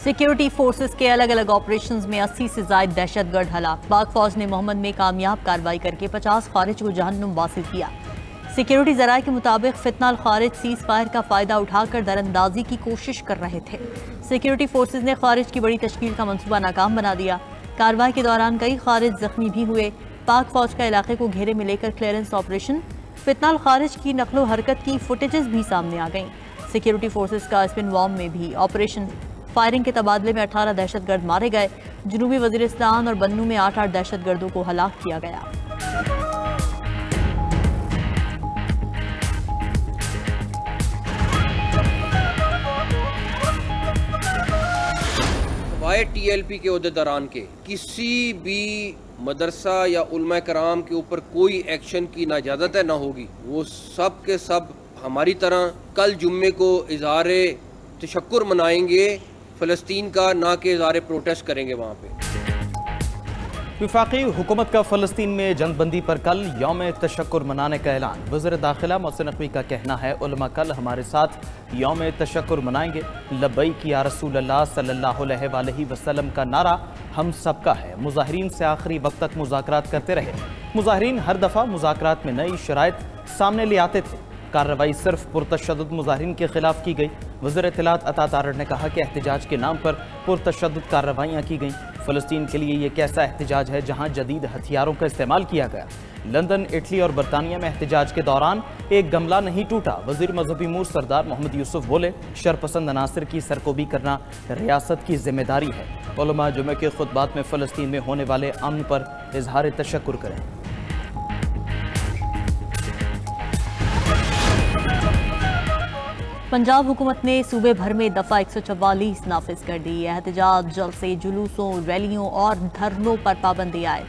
Security forces के अलग अलग ऑपरेशंस में 80 से ज्यादा दहशतगर्द हलाक। पाक फौज ने मोहम्मद में कामयाब कार्रवाई करके 50 खारिज को जहन्नुम वासिल किया। सिक्योरिटी जराये के मुताबिक फितना अल खारिज सीज फायर का फायदा उठाकर दरअंदाजी की कोशिश कर रहे थे। सिक्योरिटी फोर्सेज ने खारिज की बड़ी तश्कील का मंसूबा नाकाम बना दिया। कार्रवाई के दौरान कई खारिज जख्मी भी हुए। पाक फौज का इलाके को घेरे में लेकर क्लियरेंस ऑपरेशन, फितना अल खारिज की नकलो हरकत की फुटेजेस भी सामने आ गईं। सिक्योरिटी फोर्सेज का स्पिन वॉर्म में भी ऑपरेशन, फायरिंग के तबादले में 18 दहशतगर्द मारे गए। जनूबी वजीरिस्तान और बन्नू में 8 दहशतगर्दों को हलाक किया गया। TLP के ओहदेदारान के किसी भी मदरसा या उलमा कराम के ऊपर कोई एक्शन की ना इजाज़त है ना होगी। वो सब के सब हमारी तरह कल जुम्मे को इज़हार तशक्कुर मनाएंगे फ़लस्तीन का, ना कि इज़हार प्रोटेस्ट करेंगे वहाँ पे। वफाकी हुकूमत का फ़लस्तीन में जंगबंदी पर कल यौम तशक्कुर मनाने का ऐलान। वज़ीर दाखिला मोहसिन नकवी का कहना है, उलमा कल हमारे साथ यौम तशक्कुर मनाएंगे। लब्बैक या रसूल अल्लाह सल्लल्लाहु अलैहि वसल्लम का नारा हम सबका है। मुजाहिरीन से आखिरी वक्त तक मुज़ाकरात करते रहे। मुजाहिरीन हर दफ़ा मुज़ाकरात में नई शराइत सामने ले आते थे। कार्रवाई सिर्फ पुरतशद्दुद मुजाहिरीन के खिलाफ की गई। वज़ीर इत्तलात अता तारड़ ने कहा कि एहतजाज के नाम पर पुरतशद्दुद कार्रवाइयाँ की गईं। फ़लस्तीन के लिए ये कैसा एहतजाज है जहाँ जदीद हथियारों का इस्तेमाल किया गया। लंदन, इटली और बरतानिया में एहतजाज के दौरान एक गमला नहीं टूटा। वज़ीर मजहबी अमूर सरदार मोहम्मद यूसुफ बोले, शरपसंद अनासर की सरकोबी करना रियासत की जिम्मेदारी है। उलमा जुमे के खुतबात में फ़लस्तीन में होने वाले अमन पर इजहार तशक्कुर करें। पंजाब हुकूमत ने सूबे भर में दफ़ा 144 नाफिज कर दी। एहतजाज, जलसे, जुलूसों, रैलियों और धरनों पर पाबंदी आए।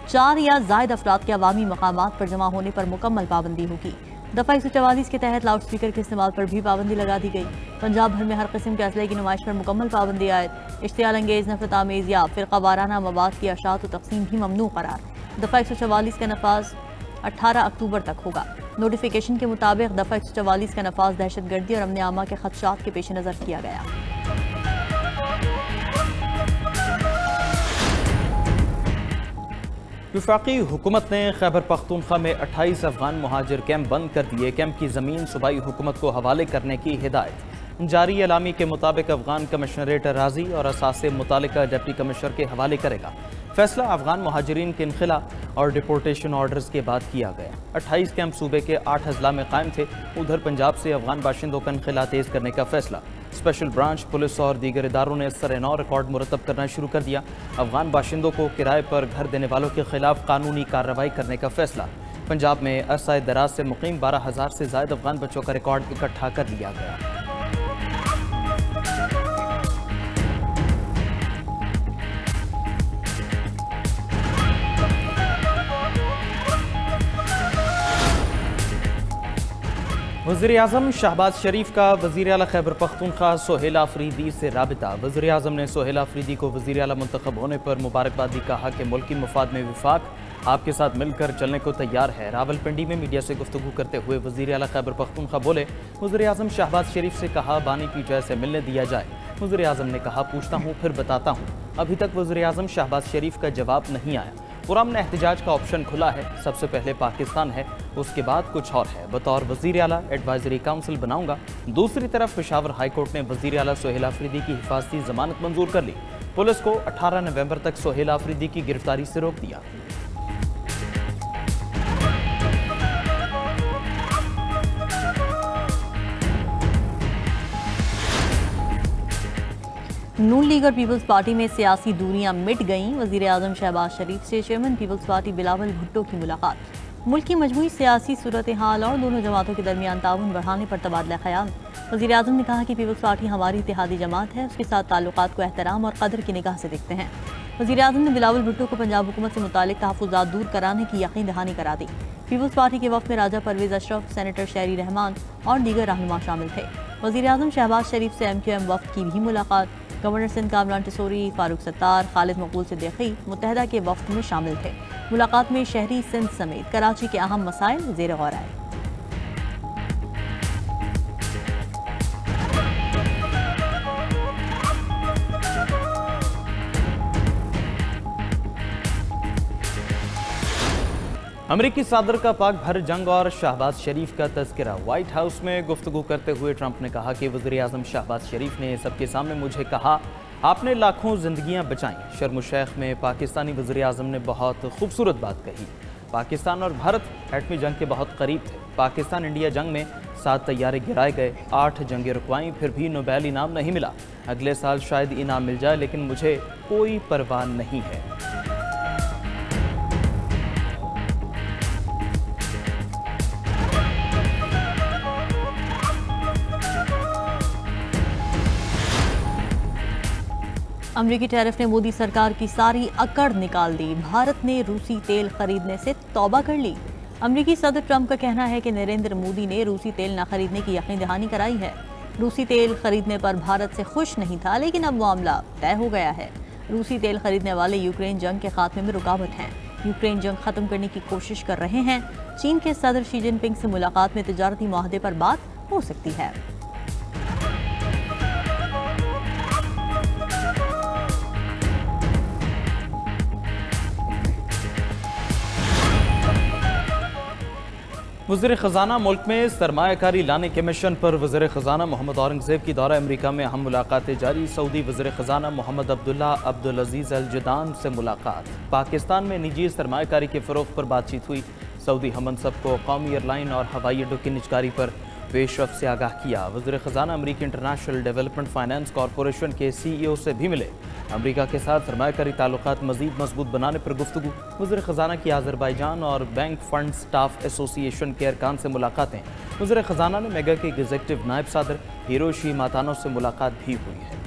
4 या ज़ायद अफराद के अवामी मकामात पर जमा होने पर मुकम्मल पाबंदी होगी। दफ़ा 144 के तहत लाउड स्पीकर के इस्तेमाल पर भी पाबंदी लगा दी गई। पंजाब भर में हर किस्म के असले की नुमाइश पर मुकम्मल पाबंदी आयद। इश्तियाल अंगेज, नफरत आमेज या फिरका वाराना मवाद की अशात व तकसीम भी ममनू करार। दफ़ा 144 का नफाज 18 अक्टूबर तक होगा। नोटिफिकेशन के मुताबिक दफ़ा 144 का नफाज दहशतगर्दी और अमन आमा के खदशात के पेश नज़र किया गया। वफाकी हुकूमत ने खैबर पख्तूनख्वा में 28 अफगान मुहाजिर कैंप बंद कर दिए। कैंप की ज़मीन सूबाई हुकूमत को हवाले करने की हिदायत। जारी एलामी के मुताबिक अफगान कमिश्नरेट राजी और असासे मुतालिका डिप्टी कमिश्नर के हवाले करेगा। फैसला अफगान मुहाजिरीन के इनखिला और डिपोर्टेशन ऑर्डर्स के बाद किया गया। 28 कैंप सूबे के 8 अजला में कायम थे। उधर पंजाब से अफगान बाशिंदों का इनखिला तेज़ करने का फैसला। स्पेशल ब्रांच, पुलिस और दीगर इदारों ने सर-ए-नौ रिकॉर्ड मुरतब करना शुरू कर दिया। अफगान बाशिंदों को किराए पर घर देने वालों के खिलाफ कानूनी कार्रवाई करने का फैसला। पंजाब में अरसा दराज से मुकीम 12,000 से ज़ायद अफगान बच्चों का रिकॉर्ड इकट्ठा कर लिया गया। वज़ीर आज़म शहबाज शरीफ का वज़ीर आला खैबर पख्तूनख्वा सोहेल आफरीदी से राबिता। वज़ीर आज़म ने सोहेल आफरीदी को वज़ीर आला मुंतखब होने पर मुबारकबाद दी। कहा कि मुल्की मफाद में विफाक आपके साथ मिलकर चलने को तैयार है। रावलपिंडी में मीडिया से गुफ्तगू करते हुए वज़ीर आला खैबर पख्तूनख्वा बोले, वज़ीर आज़म शहबाज शरीफ से कहा बानी पीटीआई से मिलने दिया जाए। वज़ीर आज़म ने कहा पूछता हूँ फिर बताता हूँ। अभी तक वज़ीर आज़म शहबाज शरीफ का जवाब नहीं आया। पुरअमन एहतजाज का ऑप्शन खुला है। सबसे पहले पाकिस्तान है, उसके बाद कुछ और है। बतौर वज़ीर आला एडवाइजरी काउंसिल बनाऊंगा। दूसरी तरफ पेशावर हाई कोर्ट ने वज़ीर आला सोहेल आफरीदी की हिफाजती जमानत मंजूर कर ली। पुलिस को 18 नवंबर तक सोहेल आफरीदी की गिरफ्तारी से रोक दिया। नून लीग और पीपल्स पार्टी में सियासी दूरियां मिट गईं। वज़ीर आज़म शहबाज शरीफ से chairman peoples party Bilawal Bhutto की मुलाकात। मुल्क की मजमूई सियासी सूरत हाल और दोनों जमातों के दरमियान ताउन बढ़ाने पर तबादला ख्याल। वज़ीर आज़म ने कहा कि पीपल्स पार्टी हमारी इत्तेहादी जमात है, उसके साथ ताल्लुकात को एहतराम और कदर की निगाह से देखते हैं। वज़ीर आज़म ने बिलावल भुट्टो को पंजाब हुकूमत से मुतालिक तहफ़्फ़ुज़ात दूर कराने की यकीन दहानी करा दी। पीपल्स पार्टी के वफ़द में राजा परवेज़ अशरफ, सेनेटर शहरी रहमान और दीगर रहनुमा शामिल थे। वज़ीर आज़म शहबाज शरीफ से MQM वफ़द की भी मुलाकात। गवर्नर सिंध कामरान टिसोरी, फारूक सत्तार, खालिद मकबूल सिद्दीकी मुत्तहदा के वफ़द में शामिल थे। मुलाकात में शहरी सिंध समेत कराची के अहम मसाइल ज़ेर गौर आए। अमरीकी सदर का पाक भर जंग और शहबाज शरीफ का तज़किरा। व्हाइट हाउस में गुफ्तगू करते हुए ट्रंप ने कहा कि वज़ीर-ए-आज़म शहबाज शरीफ ने सबके सामने मुझे कहा आपने लाखों जिंदगियां बचाई। शर्म ओ शेख में पाकिस्तानी वज़ीर-ए-आज़म ने बहुत खूबसूरत बात कही। पाकिस्तान और भारत एटमी जंग के बहुत करीब थे। पाकिस्तान इंडिया जंग में 7 तैयारे गिराए गए, 8 जंगें रुकवाईं, फिर भी नोबेल इनाम नहीं मिला। अगले साल शायद इनाम मिल जाए, लेकिन मुझे कोई परवाह नहीं है। अमरीकी टैरिफ ने मोदी सरकार की सारी अकड़ निकाल दी। भारत ने रूसी तेल खरीदने से तौबा कर ली। अमरीकी सदर ट्रंप का कहना है कि नरेंद्र मोदी ने रूसी तेल न खरीदने की यकीन दहानी कराई है। रूसी तेल खरीदने पर भारत से खुश नहीं था, लेकिन अब मामला तय हो गया है। रूसी तेल खरीदने वाले यूक्रेन जंग के खात्मे में रुकावट हैं। यूक्रेन जंग खत्म करने की कोशिश कर रहे हैं। चीन के सदर शी जिनपिंग से मुलाकात में तिजारती मुआहदे पर बात हो सकती है। वज़ीर ख़ज़ाना मुल्क में सरमायाकारी लाने के मिशन पर वज़ीर ख़ज़ाना मोहम्मद औरंगज़ेब की दौरा अमरीका में अहम मुलाकातें जारी। सऊदी वज़ीर ख़ज़ाना मोहम्मद अब्दुल्ला अब्दुल अज़ीज़ अल जदान से मुलाकात। पाकिस्तान में निजी सरमायाकारी के फ़रोग़ पर बातचीत हुई। सऊदी हममनसब को कौमी एयरलाइन और हवाई अड्डों की निजकारी पर पेशरफ से आगाह किया। वज़ीर ख़ज़ाना अमरीकी इंटरनेशनल डेवलपमेंट फाइनेंस कॉरपोरेशन के CEO से भी मिले। अमरीका के साथ सरमायाकारी ताल्लुकात मज़ीद मजबूत बनाने पर गुफ्तगू। वज़ीर ख़ज़ाना की आज़रबाईजान और बैंक फंड स्टाफ एसोसिएशन के अरकान से मुलाकातें। वज़ीर ख़ज़ाना ने मेगा के एग्जीक्यूटिव नायब सदर हिरोशी मातानो से मुलाकात भी हुई है।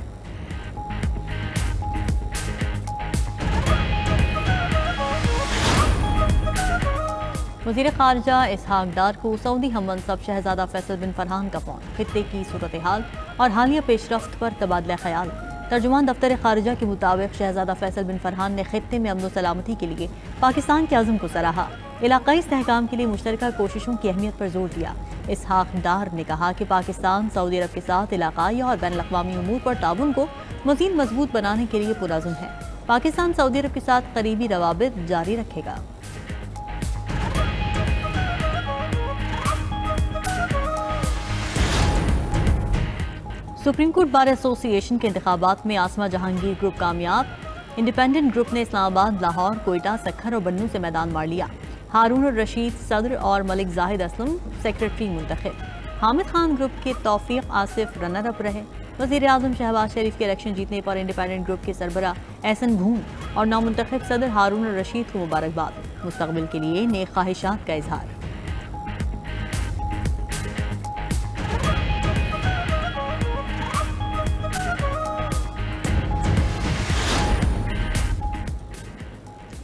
वज़ीर ख़ारजा इसहाक डार को सऊदी हममनसब शहजादा फैसल बिन फरहान का फ़ोन। खित्ते की सूरत हाल और हालिया पेशरफ्त पर तबादला ख्याल। तर्जुमान दफ्तर ख़ारजा के मुताबिक शहजादा फैसल बिन फरहान ने खित्ते में अमन सलामती के लिए पाकिस्तान के अज़्म को सराहा। इलाक़ाई इस्तेहकाम के लिए मुश्तरका कोशिशों की अहमियत पर जोर दिया। इसहाक डार ने कहा कि पाकिस्तान सऊदी अरब के साथ इलाक़ाई और बैन अल-अक़वामी उमूर पर ताउन को मज़ीद मजबूत बनाने के लिए पुरअज़्म है। पाकिस्तान सऊदी अरब के साथ करीबी रवाबित जारी रखेगा। सुप्रीम कोर्ट बार एसोसिएशन के इंतखाबात में आसमा जहांगीर ग्रुप कामयाब। इंडिपेंडेंट ग्रुप ने इस्लामाबाद, लाहौर, कोयटा, सक्खर और बन्नू से मैदान मार लिया। हारून रशीद सदर और मलिक जाहिद असलम सेक्रेटरी मुंतखब। हामिद खान ग्रुप के तौफीक आसिफ रनर अप रहे। वज़ीर-ए-आज़म शहबाज शरीफ के इलेक्शन जीतने पर इंडिपेंडेंट ग्रुप के सरबरा एहसन भून और नामुंतखब सदर हारून रशीद को मुबारकबाद। मुस्तक़बिल के लिए नेक ख्वाहिशात का इजहार।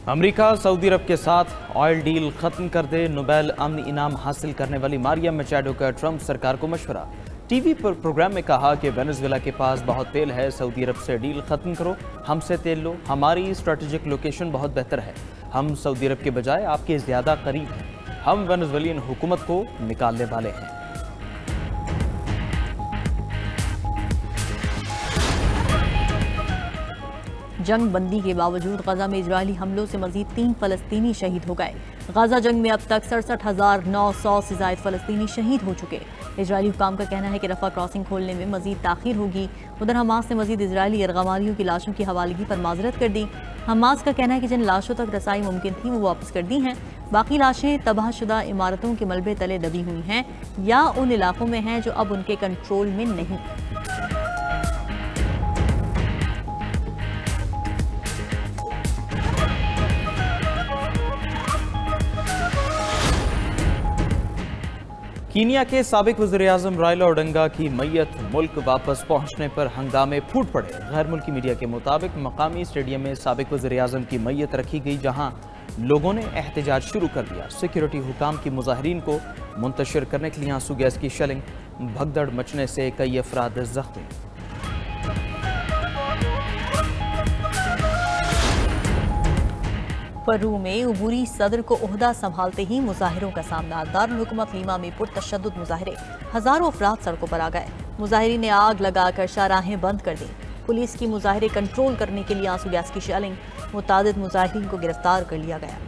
अमरीका सऊदी अरब के साथ ऑयल डील खत्म कर दे। नोबेल अमन इनाम हासिल करने वाली मारिया मचाडो का ट्रंप सरकार को मशवरा। टीवी पर प्रोग्राम में कहा कि वेनेजुएला के पास बहुत तेल है, सऊदी अरब से डील खत्म करो, हमसे तेल लो। हमारी स्ट्रेटेजिक लोकेशन बहुत बेहतर है, हम सऊदी अरब के बजाय आपके ज़्यादा करीब हैं। हम वेनेजुएलियन हुकूमत को निकालने वाले हैं। जंग बंदी के बावजूद गजा में इजरायली हमलों से मजीद 3 फलस्तीनी शहीद हो गए। गजा जंग में अब तक 67,900 से ज़ायद फलस्तीनी शहीद हो चुके। इजरायली हुकाम का कहना है कि रफा क्रॉसिंग खोलने में मजीद ताखीर होगी। उधर हमास ने मजीद इजरायली यरगमारियों की लाशों की हवालगी पर माजरत कर दी। हमास का कहना है कि जिन लाशों तक रसाई मुमकिन थी वो वापस कर दी हैं। बाकी लाशें तबाहशुदा इमारतों के मलबे तले दबी हुई हैं या उन इलाकों में हैं जो अब उनके कंट्रोल में नहीं। कीनिया के साबिक वज़ीर-ए-आज़म राइला ओडिंगा की मैयत मुल्क वापस पहुंचने पर हंगामे फूट पड़े। गैर मुल्की मीडिया के मुताबिक मकामी स्टेडियम में साबिक वज़ीर-ए-आज़म की मैयत रखी गई, जहां लोगों ने एहतजाज शुरू कर दिया। सिक्योरिटी हुकाम की मुजाहिरीन को मुंतशिर करने के लिए आंसू गैस की शेलिंग। भगदड़ मचने से कई अफराद जख्मी। पेरू में उबूरी सदर को ओहदा संभालते ही मुजाहिरों का सामना। दारुल हुकूमत लीमा में पुरतशद्दुद मुजाहिरे, हजारों अफराद सड़कों पर आ गए। मुजाहिरीन ने आग लगाकर शाहराहें बंद कर दी। पुलिस की मुजाहिरे कंट्रोल करने के लिए आंसू गैस की शेलिंग। मुतादिद मुजाहिरीन को गिरफ्तार कर लिया गया।